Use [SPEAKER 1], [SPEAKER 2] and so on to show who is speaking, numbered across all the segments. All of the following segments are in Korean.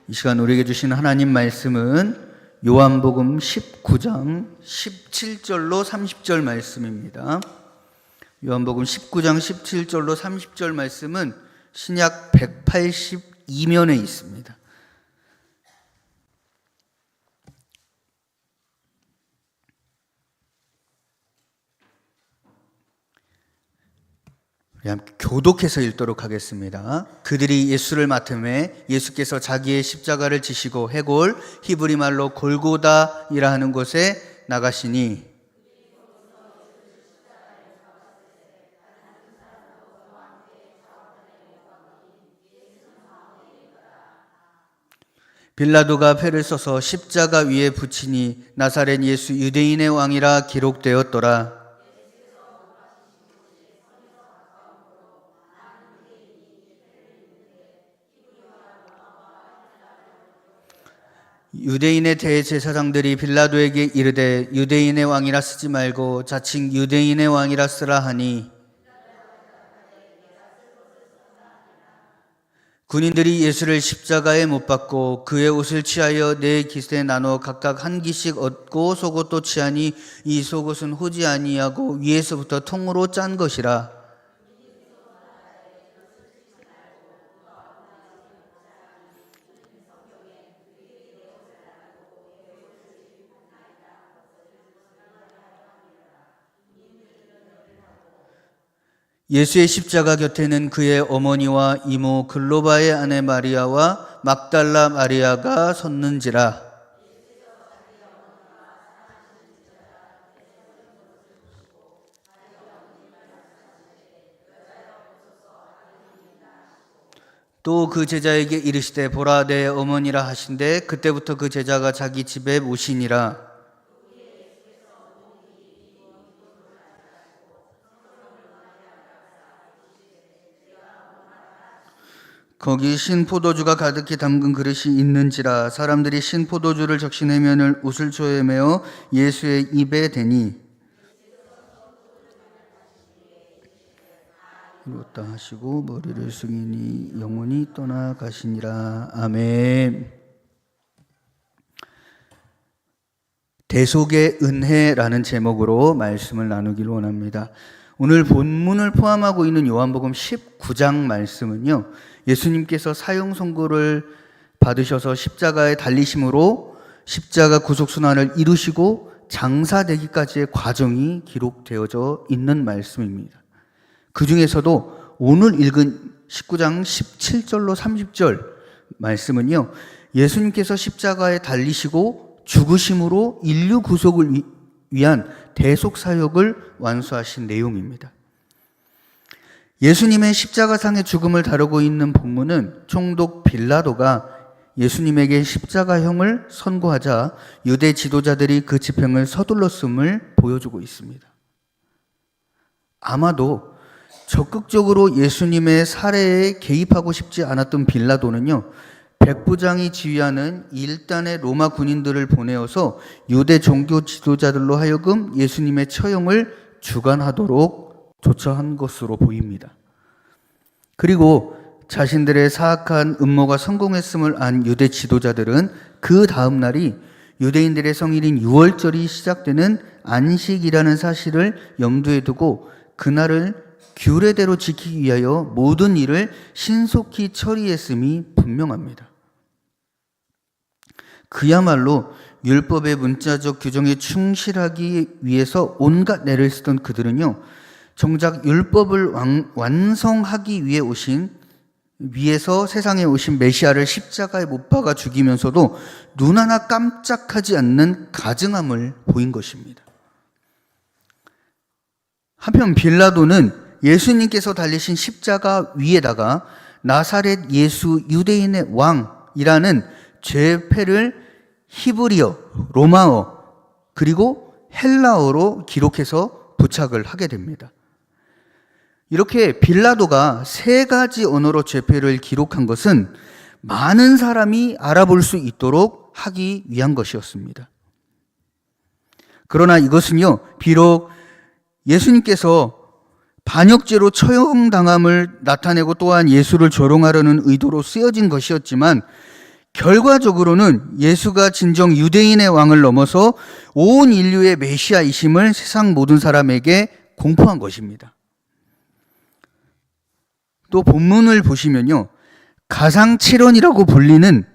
[SPEAKER 1] 이 시간 우리에게 주신 하나님 말씀은 요한복음 19장 17절로 30절 말씀입니다. 요한복음 19장 17절로 30절 말씀은 신약 182면에 있습니다. 교독해서 읽도록 하겠습니다. 그들이 예수를 맡음에 예수께서 자기의 십자가를 지시고 해골 히브리 말로 골고다이라 하는 곳에 나가시니 빌라도가 패를 써서 십자가 위에 붙이니 나사렛 예수 유대인의 왕이라 기록되었더라. 유대인의 대제사장들이 빌라도에게 이르되 유대인의 왕이라 쓰지 말고 자칭 유대인의 왕이라 쓰라 하니 군인들이 예수를 십자가에 못 박고 그의 옷을 취하여 네 깃에 나눠 각각 한 깃씩 얻고 속옷도 취하니 이 속옷은 호지 아니하고 위에서부터 통으로 짠 것이라. 예수의 십자가 곁에는 그의 어머니와 이모 글로바의 아내 마리아와 막달라 마리아가 섰는지라. 또 그 제자에게 이르시되 보라 내 어머니라 하신대 그때부터 그 제자가 자기 집에 모시니라. 거기 신포도주가 가득히 담근 그릇이 있는지라. 사람들이 신포도주를 적신 해면을 우슬초에 메어 예수의 입에 대니 이렇다 하시고 머리를 숙이니 영혼이 떠나가시니라. 아멘. 대속의 은혜라는 제목으로 말씀을 나누기를 원합니다. 오늘 본문을 포함하고 있는 요한복음 19장 말씀은요, 예수님께서 사형 선고를 받으셔서 십자가에 달리심으로 십자가 구속순환을 이루시고 장사되기까지의 과정이 기록되어져 있는 말씀입니다. 그 중에서도 오늘 읽은 19장 17절로 30절 말씀은요, 예수님께서 십자가에 달리시고 죽으심으로 인류 구속을 위한 대속 사역을 완수하신 내용입니다. 예수님의 십자가상의 죽음을 다루고 있는 본문은 총독 빌라도가 예수님에게 십자가형을 선고하자 유대 지도자들이 그 집행을 서둘렀음을 보여주고 있습니다. 아마도 적극적으로 예수님의 살해에 개입하고 싶지 않았던 빌라도는요, 백부장이 지휘하는 일단의 로마 군인들을 보내어서 유대 종교 지도자들로 하여금 예수님의 처형을 주관하도록 조처한 것으로 보입니다. 그리고 자신들의 사악한 음모가 성공했음을 안 유대 지도자들은 그 다음 날이 유대인들의 성일인 유월절이 시작되는 안식이라는 사실을 염두에 두고 그날을 규례대로 지키기 위하여 모든 일을 신속히 처리했음이 분명합니다. 그야말로 율법의 문자적 규정에 충실하기 위해서 온갖 애를 쓰던 그들은요, 정작 율법을 완성하기 위해서 세상에 오신 메시아를 십자가에 못 박아 죽이면서도 눈 하나 깜짝하지 않는 가증함을 보인 것입니다. 한편 빌라도는 예수님께서 달리신 십자가 위에다가 나사렛 예수 유대인의 왕이라는 죄패를 히브리어, 로마어, 그리고 헬라어로 기록해서 부착을 하게 됩니다. 이렇게 빌라도가 세 가지 언어로 죄패를 기록한 것은 많은 사람이 알아볼 수 있도록 하기 위한 것이었습니다. 그러나 이것은요, 비록 예수님께서 반역죄로 처형당함을 나타내고 또한 예수를 조롱하려는 의도로 쓰여진 것이었지만 결과적으로는 예수가 진정 유대인의 왕을 넘어서 온 인류의 메시아이심을 세상 모든 사람에게 공포한 것입니다. 또 본문을 보시면요, 가상칠언이라고 불리는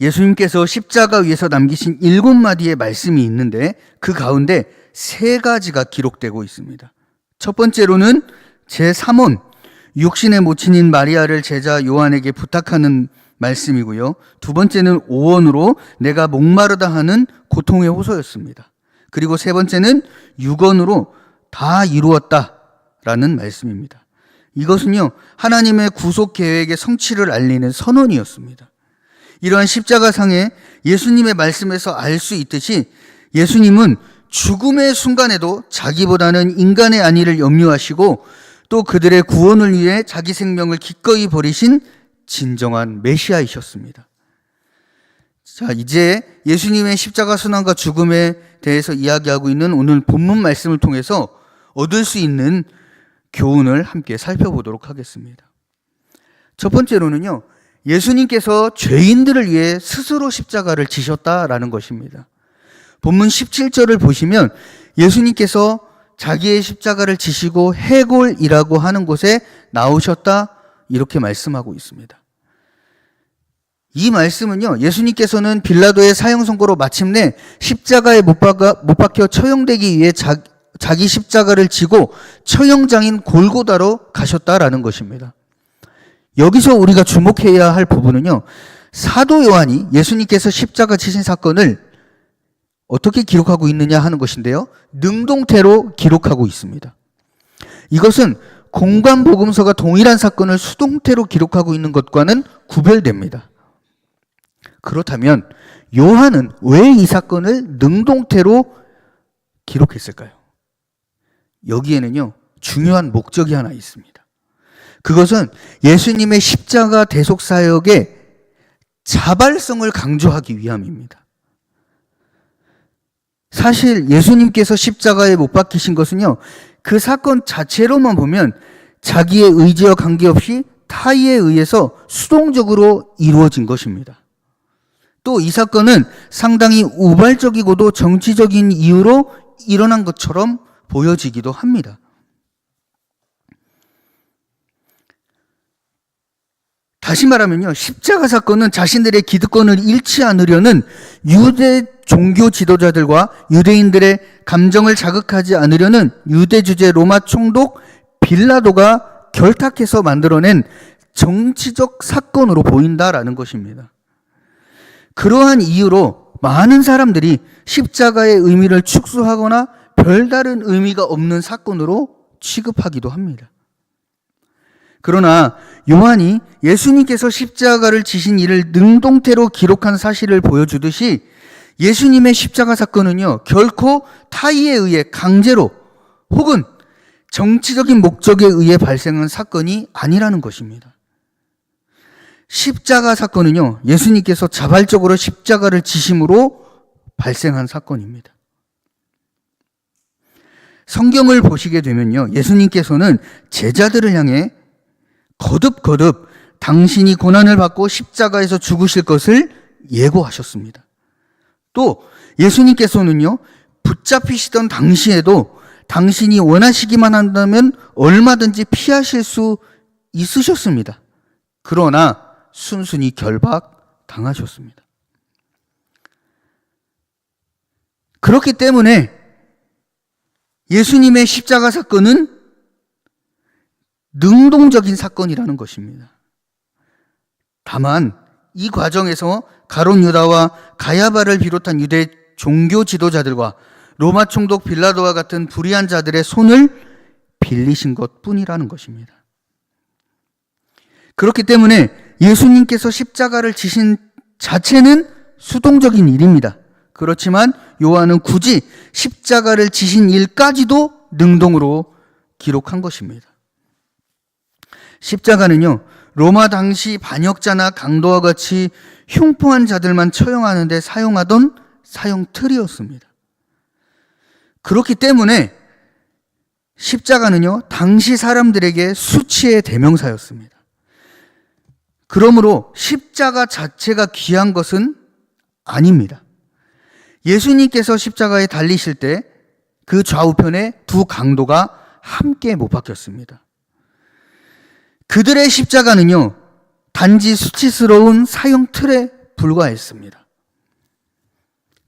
[SPEAKER 1] 예수님께서 십자가 위에서 남기신 7마디의 말씀이 있는데 그 가운데 3가지가 기록되고 있습니다. 첫 번째로는 제3원, 육신의 모친인 마리아를 제자 요한에게 부탁하는 말씀이고요. 두 번째는 5원으로 내가 목마르다 하는 고통의 호소였습니다. 그리고 세 번째는 6원으로 다 이루었다라는 말씀입니다. 이것은요, 하나님의 구속 계획의 성취를 알리는 선언이었습니다. 이러한 십자가상에 예수님의 말씀에서 알 수 있듯이 예수님은 죽음의 순간에도 자기보다는 인간의 안위를 염려하시고 또 그들의 구원을 위해 자기 생명을 기꺼이 버리신 진정한 메시아이셨습니다. 자, 이제 예수님의 십자가 순환과 죽음에 대해서 이야기하고 있는 오늘 본문 말씀을 통해서 얻을 수 있는 교훈을 함께 살펴보도록 하겠습니다. 첫 번째로는요, 예수님께서 죄인들을 위해 스스로 십자가를 지셨다라는 것입니다. 본문 17절을 보시면 예수님께서 자기의 십자가를 지시고 해골이라고 하는 곳에 나오셨다 이렇게 말씀하고 있습니다. 이 말씀은요, 예수님께서는 빌라도의 사형 선고로 마침내 십자가에 못 박혀 처형되기 위해 자기 십자가를 지고 처형장인 골고다로 가셨다라는 것입니다. 여기서 우리가 주목해야 할 부분은요, 사도 요한이 예수님께서 십자가 지신 사건을 어떻게 기록하고 있느냐 하는 것인데요, 능동태로 기록하고 있습니다. 이것은 공관복음서가 동일한 사건을 수동태로 기록하고 있는 것과는 구별됩니다. 그렇다면 요한은 왜 이 사건을 능동태로 기록했을까요? 여기에는요, 중요한 목적이 하나 있습니다. 그것은 예수님의 십자가 대속 사역의 자발성을 강조하기 위함입니다. 사실 예수님께서 십자가에 못 박히신 것은요, 그 사건 자체로만 보면 자기의 의지와 관계없이 타의에 의해서 수동적으로 이루어진 것입니다. 또 이 사건은 상당히 우발적이고도 정치적인 이유로 일어난 것처럼 보여지기도 합니다. 다시 말하면요, 십자가 사건은 자신들의 기득권을 잃지 않으려는 유대 종교 지도자들과 유대인들의 감정을 자극하지 않으려는 유대 주재 로마 총독 빌라도가 결탁해서 만들어낸 정치적 사건으로 보인다라는 것입니다. 그러한 이유로 많은 사람들이 십자가의 의미를 축소하거나 별다른 의미가 없는 사건으로 취급하기도 합니다. 그러나 요한이 예수님께서 십자가를 지신 일을 능동태로 기록한 사실을 보여주듯이 예수님의 십자가 사건은요, 결코 타의에 의해 강제로 혹은 정치적인 목적에 의해 발생한 사건이 아니라는 것입니다. 십자가 사건은요, 예수님께서 자발적으로 십자가를 지심으로 발생한 사건입니다. 성경을 보시게 되면요, 예수님께서는 제자들을 향해 거듭 당신이 고난을 받고 십자가에서 죽으실 것을 예고하셨습니다. 또 예수님께서는요, 붙잡히시던 당시에도 당신이 원하시기만 한다면 얼마든지 피하실 수 있으셨습니다. 그러나 순순히 결박당하셨습니다. 그렇기 때문에 예수님의 십자가 사건은 능동적인 사건이라는 것입니다. 다만 이 과정에서 가룟 유다와 가야바를 비롯한 유대 종교 지도자들과 로마 총독 빌라도와 같은 불의한 자들의 손을 빌리신 것뿐이라는 것입니다. 그렇기 때문에 예수님께서 십자가를 지신 자체는 수동적인 일입니다. 그렇지만 요한은 굳이 십자가를 지신 일까지도 능동으로 기록한 것입니다. 십자가는요, 로마 당시 반역자나 강도와 같이 흉포한 자들만 처형하는 데 사용하던 사형 틀이었습니다. 그렇기 때문에 십자가는요, 당시 사람들에게 수치의 대명사였습니다. 그러므로 십자가 자체가 귀한 것은 아닙니다. 예수님께서 십자가에 달리실 때 그 좌우편에 두 강도가 함께 못 박혔습니다. 그들의 십자가는요, 단지 수치스러운 사형 틀에 불과했습니다.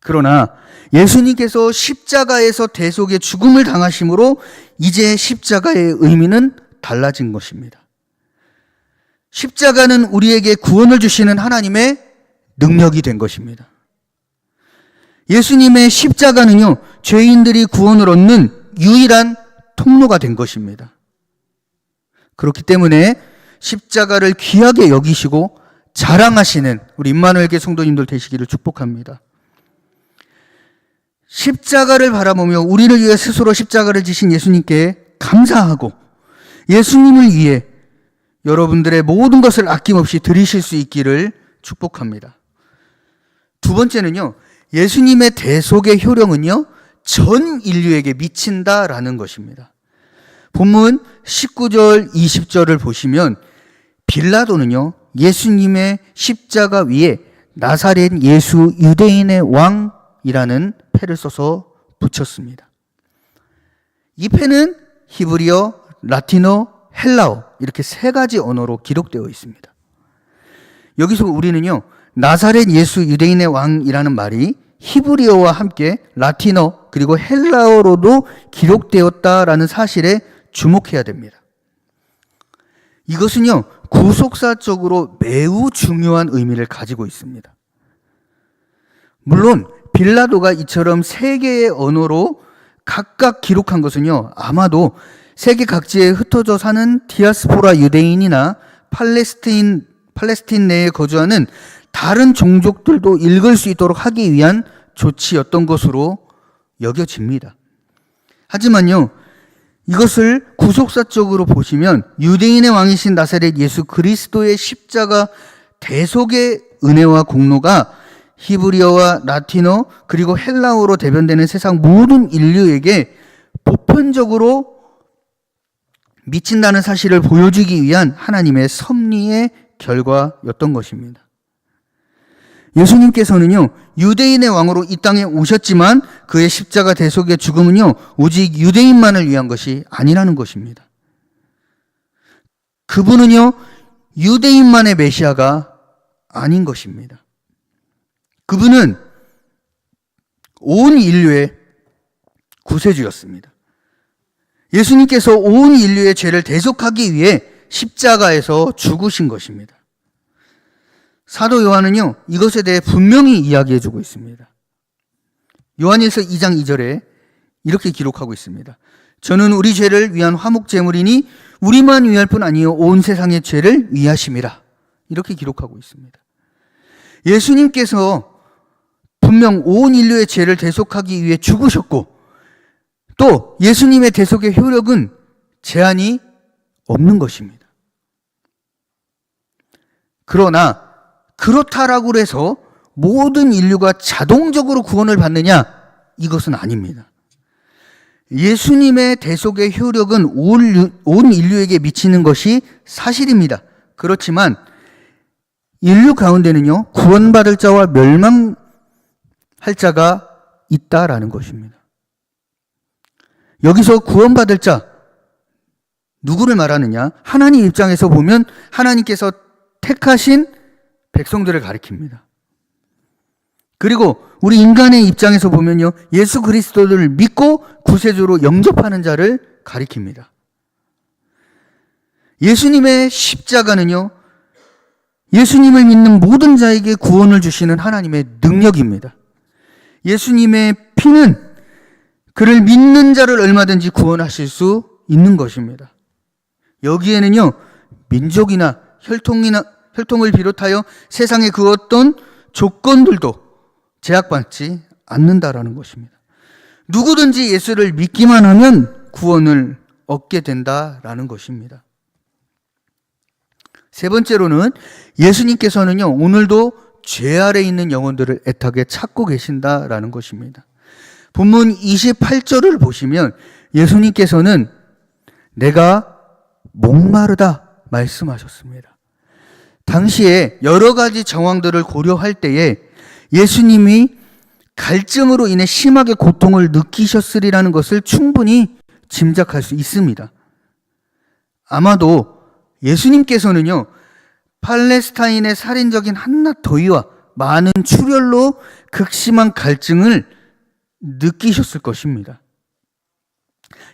[SPEAKER 1] 그러나 예수님께서 십자가에서 대속의 죽음을 당하심으로 이제 십자가의 의미는 달라진 것입니다. 십자가는 우리에게 구원을 주시는 하나님의 능력이 된 것입니다. 예수님의 십자가는요, 죄인들이 구원을 얻는 유일한 통로가 된 것입니다. 그렇기 때문에 십자가를 귀하게 여기시고 자랑하시는 우리 임마누엘교회 성도님들 되시기를 축복합니다. 십자가를 바라보며 우리를 위해 스스로 십자가를 지신 예수님께 감사하고 예수님을 위해 여러분들의 모든 것을 아낌없이 드리실 수 있기를 축복합니다. 두 번째는요, 예수님의 대속의 효력은요, 전 인류에게 미친다라는 것입니다. 본문 19절, 20절을 보시면 빌라도는요, 예수님의 십자가 위에 나사렛 예수 유대인의 왕이라는 패를 써서 붙였습니다. 이 패는 히브리어, 라틴어, 헬라어 이렇게 세 가지 언어로 기록되어 있습니다. 여기서 우리는요, 나사렛 예수 유대인의 왕이라는 말이 히브리어와 함께 라틴어 그리고 헬라어로도 기록되었다라는 사실에 주목해야 됩니다. 이것은요, 구속사적으로 매우 중요한 의미를 가지고 있습니다. 물론 빌라도가 이처럼 세 개의 언어로 각각 기록한 것은요, 아마도 세계 각지에 흩어져 사는 디아스포라 유대인이나 팔레스틴 내에 거주하는 다른 종족들도 읽을 수 있도록 하기 위한 조치였던 것으로 여겨집니다. 하지만요, 이것을 구속사적으로 보시면 유대인의 왕이신 나사렛 예수 그리스도의 십자가 대속의 은혜와 공로가 히브리어와 라틴어 그리고 헬라어로 대변되는 세상 모든 인류에게 보편적으로 미친다는 사실을 보여주기 위한 하나님의 섭리의 결과였던 것입니다. 예수님께서는요, 유대인의 왕으로 이 땅에 오셨지만 그의 십자가 대속의 죽음은요, 오직 유대인만을 위한 것이 아니라는 것입니다. 그분은요, 유대인만의 메시아가 아닌 것입니다. 그분은 온 인류의 구세주였습니다. 예수님께서 온 인류의 죄를 대속하기 위해 십자가에서 죽으신 것입니다. 사도 요한은요, 이것에 대해 분명히 이야기해주고 있습니다. 요한일서 2장 2절에 이렇게 기록하고 있습니다. 저는 우리 죄를 위한 화목제물이니 우리만 위할 뿐 아니요 온 세상의 죄를 위하심이라. 이렇게 기록하고 있습니다. 예수님께서 분명 온 인류의 죄를 대속하기 위해 죽으셨고 또 예수님의 대속의 효력은 제한이 없는 것입니다. 그러나 그렇다라고 해서 모든 인류가 자동적으로 구원을 받느냐? 이것은 아닙니다. 예수님의 대속의 효력은 온 인류에게 미치는 것이 사실입니다. 그렇지만 인류 가운데는요, 구원받을 자와 멸망할 자가 있다라는 것입니다. 여기서 구원받을 자, 누구를 말하느냐? 하나님 입장에서 보면 하나님께서 택하신 백성들을 가리킵니다. 그리고 우리 인간의 입장에서 보면요, 예수 그리스도를 믿고 구세주로 영접하는 자를 가리킵니다. 예수님의 십자가는요, 예수님을 믿는 모든 자에게 구원을 주시는 하나님의 능력입니다. 예수님의 피는 그를 믿는 자를 얼마든지 구원하실 수 있는 것입니다. 여기에는요, 민족이나 혈통을 비롯하여 세상의 그 어떤 조건들도 제약받지 않는다라는 것입니다. 누구든지 예수를 믿기만 하면 구원을 얻게 된다라는 것입니다. 세 번째로는 예수님께서는요, 오늘도 죄 아래 있는 영혼들을 애타게 찾고 계신다라는 것입니다. 본문 28절을 보시면 예수님께서는 내가 목마르다 말씀하셨습니다. 당시에 여러 가지 정황들을 고려할 때에 예수님이 갈증으로 인해 심하게 고통을 느끼셨으리라는 것을 충분히 짐작할 수 있습니다. 아마도 예수님께서는요, 팔레스타인의 살인적인 한낮 더위와 많은 출혈로 극심한 갈증을 느끼셨을 것입니다.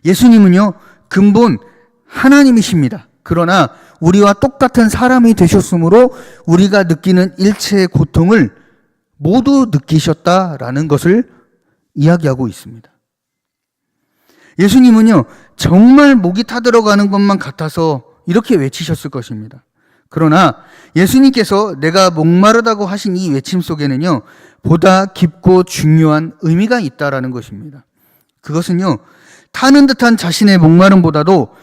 [SPEAKER 1] 예수님은요, 근본 하나님이십니다. 그러나 우리와 똑같은 사람이 되셨으므로 우리가 느끼는 일체의 고통을 모두 느끼셨다라는 것을 이야기하고 있습니다. 예수님은요, 정말 목이 타들어가는 것만 같아서 이렇게 외치셨을 것입니다. 그러나 예수님께서 내가 목마르다고 하신 이 외침 속에는요, 보다 깊고 중요한 의미가 있다라는 것입니다. 그것은요, 타는 듯한 자신의 목마름보다도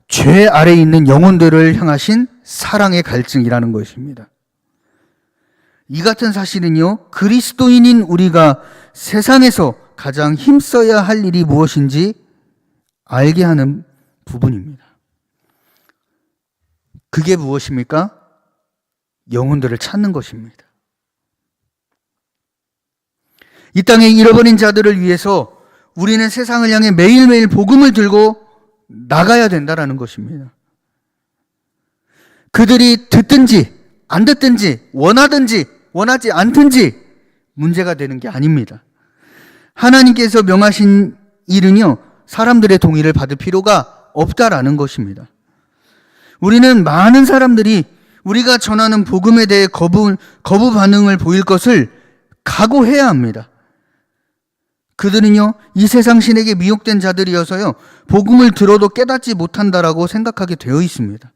[SPEAKER 1] 죄 아래에 있는 영혼들을 향하신 사랑의 갈증이라는 것입니다. 이 같은 사실은요, 그리스도인인 우리가 세상에서 가장 힘써야 할 일이 무엇인지 알게 하는 부분입니다. 그게 무엇입니까? 영혼들을 찾는 것입니다. 이 땅에 잃어버린 자들을 위해서 우리는 세상을 향해 매일매일 복음을 들고 나가야 된다라는 것입니다. 그들이 듣든지 안 듣든지 원하든지 원하지 않든지 문제가 되는 게 아닙니다. 하나님께서 명하신 일은요, 사람들의 동의를 받을 필요가 없다라는 것입니다. 우리는 많은 사람들이 우리가 전하는 복음에 대해 거부 반응을 보일 것을 각오해야 합니다. 그들은요, 이 세상 신에게 미혹된 자들이어서요, 복음을 들어도 깨닫지 못한다라고 생각하게 되어 있습니다.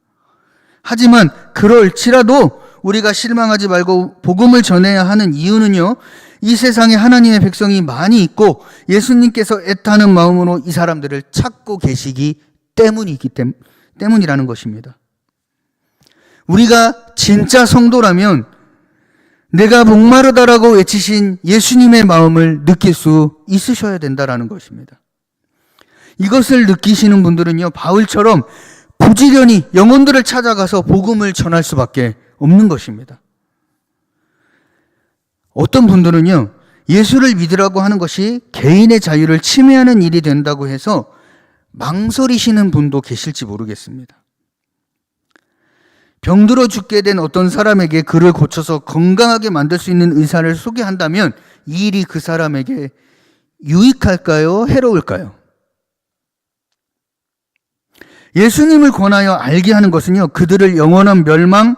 [SPEAKER 1] 하지만 그럴지라도 우리가 실망하지 말고 복음을 전해야 하는 이유는요, 이 세상에 하나님의 백성이 많이 있고 예수님께서 애타는 마음으로 이 사람들을 찾고 계시기 때문이라는 것입니다. 우리가 진짜 성도라면 내가 목마르다라고 외치신 예수님의 마음을 느낄 수 있으셔야 된다라는 것입니다. 이것을 느끼시는 분들은요, 바울처럼 부지런히 영혼들을 찾아가서 복음을 전할 수밖에 없는 것입니다. 어떤 분들은요, 예수를 믿으라고 하는 것이 개인의 자유를 침해하는 일이 된다고 해서 망설이시는 분도 계실지 모르겠습니다. 병들어 죽게 된 어떤 사람에게 그를 고쳐서 건강하게 만들 수 있는 의사를 소개한다면 이 일이 그 사람에게 유익할까요? 해로울까요? 예수님을 권하여 알게 하는 것은요, 그들을 영원한 멸망,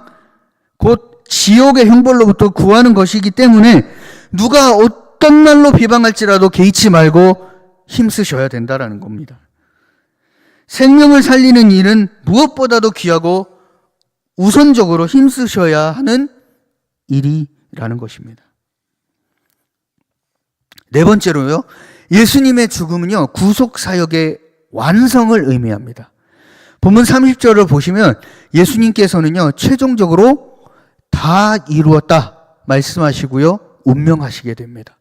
[SPEAKER 1] 곧 지옥의 형벌로부터 구하는 것이기 때문에 누가 어떤 말로 비방할지라도 개의치 말고 힘쓰셔야 된다라는 겁니다. 생명을 살리는 일은 무엇보다도 귀하고 우선적으로 힘쓰셔야 하는 일이라는 것입니다. 네 번째로요, 예수님의 죽음은요, 구속사역의 완성을 의미합니다. 본문 30절을 보시면 예수님께서는요, 최종적으로 다 이루었다 말씀하시고요, 운명하시게 됩니다.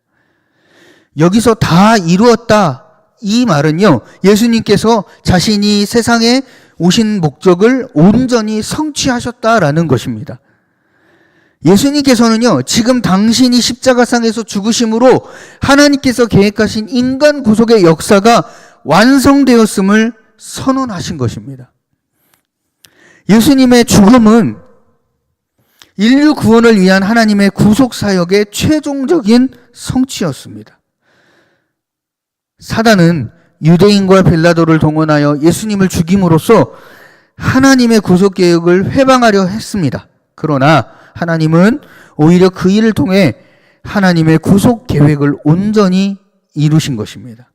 [SPEAKER 1] 여기서 다 이루었다, 이 말은요, 예수님께서 자신이 세상에 오신 목적을 온전히 성취하셨다라는 것입니다. 예수님께서는요, 지금 당신이 십자가상에서 죽으심으로 하나님께서 계획하신 인간 구속의 역사가 완성되었음을 선언하신 것입니다. 예수님의 죽음은 인류 구원을 위한 하나님의 구속사역의 최종적인 성취였습니다. 사단은 유대인과 빌라도를 동원하여 예수님을 죽임으로써 하나님의 구속계획을 회방하려 했습니다. 그러나 하나님은 오히려 그 일을 통해 하나님의 구속계획을 온전히 이루신 것입니다.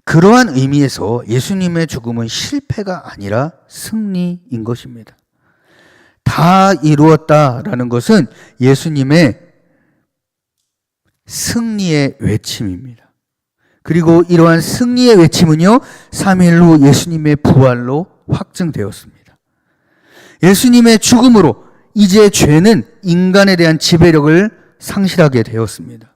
[SPEAKER 1] 그러한 의미에서 예수님의 죽음은 실패가 아니라 승리인 것입니다. 다 이루었다라는 것은 예수님의 승리의 외침입니다. 그리고 이러한 승리의 외침은요, 3일 후 예수님의 부활로 확증되었습니다. 예수님의 죽음으로 이제 죄는 인간에 대한 지배력을 상실하게 되었습니다.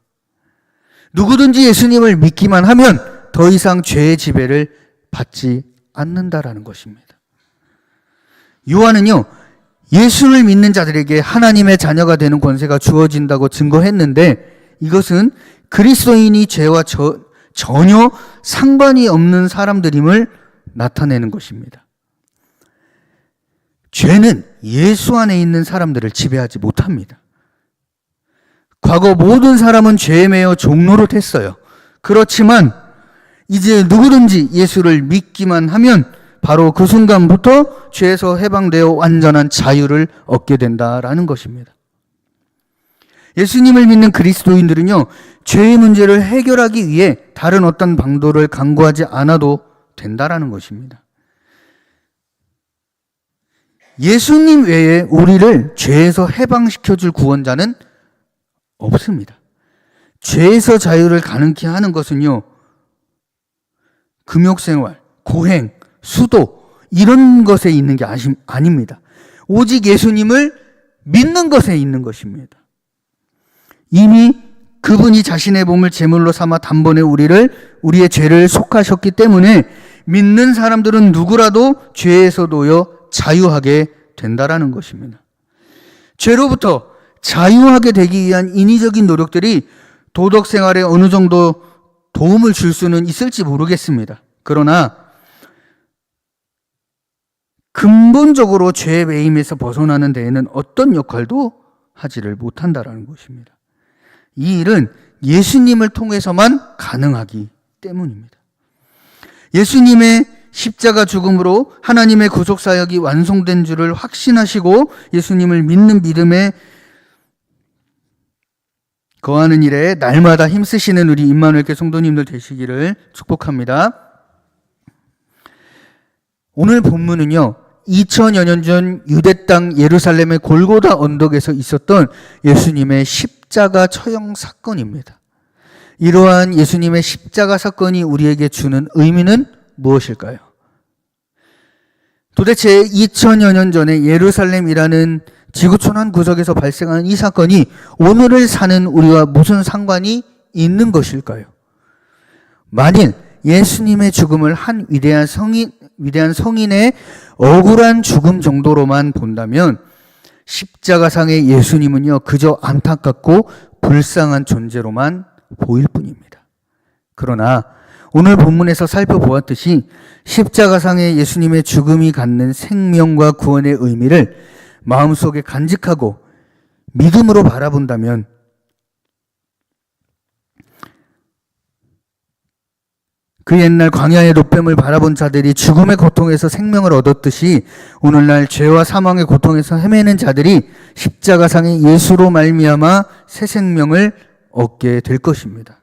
[SPEAKER 1] 누구든지 예수님을 믿기만 하면 더 이상 죄의 지배를 받지 않는다라는 것입니다. 요한은요, 예수를 믿는 자들에게 하나님의 자녀가 되는 권세가 주어진다고 증거했는데, 이것은 그리스도인이 죄와 전혀 상관이 없는 사람들임을 나타내는 것입니다. 죄는 예수 안에 있는 사람들을 지배하지 못합니다. 과거 모든 사람은 죄에 매여 종노릇했어요. 그렇지만 이제 누구든지 예수를 믿기만 하면 바로 그 순간부터 죄에서 해방되어 완전한 자유를 얻게 된다라는 것입니다. 예수님을 믿는 그리스도인들은요, 죄의 문제를 해결하기 위해 다른 어떤 방도를 강구하지 않아도 된다라는 것입니다. 예수님 외에 우리를 죄에서 해방시켜줄 구원자는 없습니다. 죄에서 자유를 가능케 하는 것은요, 금욕생활, 고행, 수도 이런 것에 있는 게 아닙니다. 오직 예수님을 믿는 것에 있는 것입니다. 이미 그분이 자신의 몸을 제물로 삼아 단번에 우리의 죄를 속하셨기 때문에 믿는 사람들은 누구라도 죄에서 놓여 자유하게 된다라는 것입니다. 죄로부터 자유하게 되기 위한 인위적인 노력들이 도덕 생활에 어느 정도 도움을 줄 수는 있을지 모르겠습니다. 그러나 근본적으로 죄의 매임에서 벗어나는 데에는 어떤 역할도 하지를 못한다라는 것입니다. 이 일은 예수님을 통해서만 가능하기 때문입니다. 예수님의 십자가 죽음으로 하나님의 구속 사역이 완성된 줄을 확신하시고 예수님을 믿는 믿음에 거하는 일에 날마다 힘쓰시는 우리 임마누엘 교회 성도님들 되시기를 축복합니다. 오늘 본문은요, 2000여 년 전 유대 땅 예루살렘의 골고다 언덕에서 있었던 예수님의 십자가 처형 사건입니다. 이러한 예수님의 십자가 사건이 우리에게 주는 의미는 무엇일까요? 도대체 2000여 년 전에 예루살렘이라는 지구촌 한 구석에서 발생한 이 사건이 오늘을 사는 우리와 무슨 상관이 있는 것일까요? 만일 예수님의 죽음을 한 위대한 성인의 억울한 죽음 정도로만 본다면 십자가상의 예수님은요, 그저 안타깝고 불쌍한 존재로만 보일 뿐입니다. 그러나 오늘 본문에서 살펴보았듯이 십자가상의 예수님의 죽음이 갖는 생명과 구원의 의미를 마음속에 간직하고 믿음으로 바라본다면 그 옛날 광야의 노뱀을 바라본 자들이 죽음의 고통에서 생명을 얻었듯이 오늘날 죄와 사망의 고통에서 헤매는 자들이 십자가상의 예수로 말미암아 새 생명을 얻게 될 것입니다.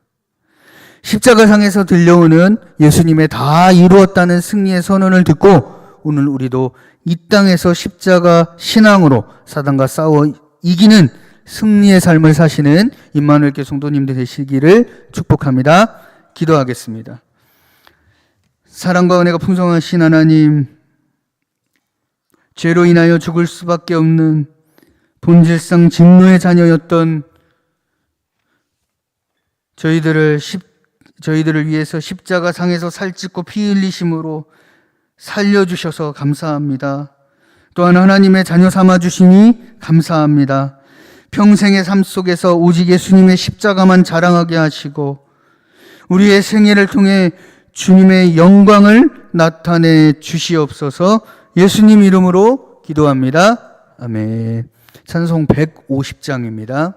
[SPEAKER 1] 십자가상에서 들려오는 예수님의 다 이루었다는 승리의 선언을 듣고 오늘 우리도 이 땅에서 십자가 신앙으로 사단과 싸워 이기는 승리의 삶을 사시는 임마누엘 교회 성도님들 되시기를 축복합니다. 기도하겠습니다. 사랑과 은혜가 풍성하신 하나님, 죄로 인하여 죽을 수밖에 없는 본질상 진노의 자녀였던 저희들을 위해서 십자가상에서 살찌고 피 흘리심으로 살려주셔서 감사합니다. 또한 하나님의 자녀 삼아주시니 감사합니다. 평생의 삶 속에서 오직 예수님의 십자가만 자랑하게 하시고 우리의 생애를 통해 주님의 영광을 나타내 주시옵소서. 예수님 이름으로 기도합니다. 아멘. 찬송 150장입니다.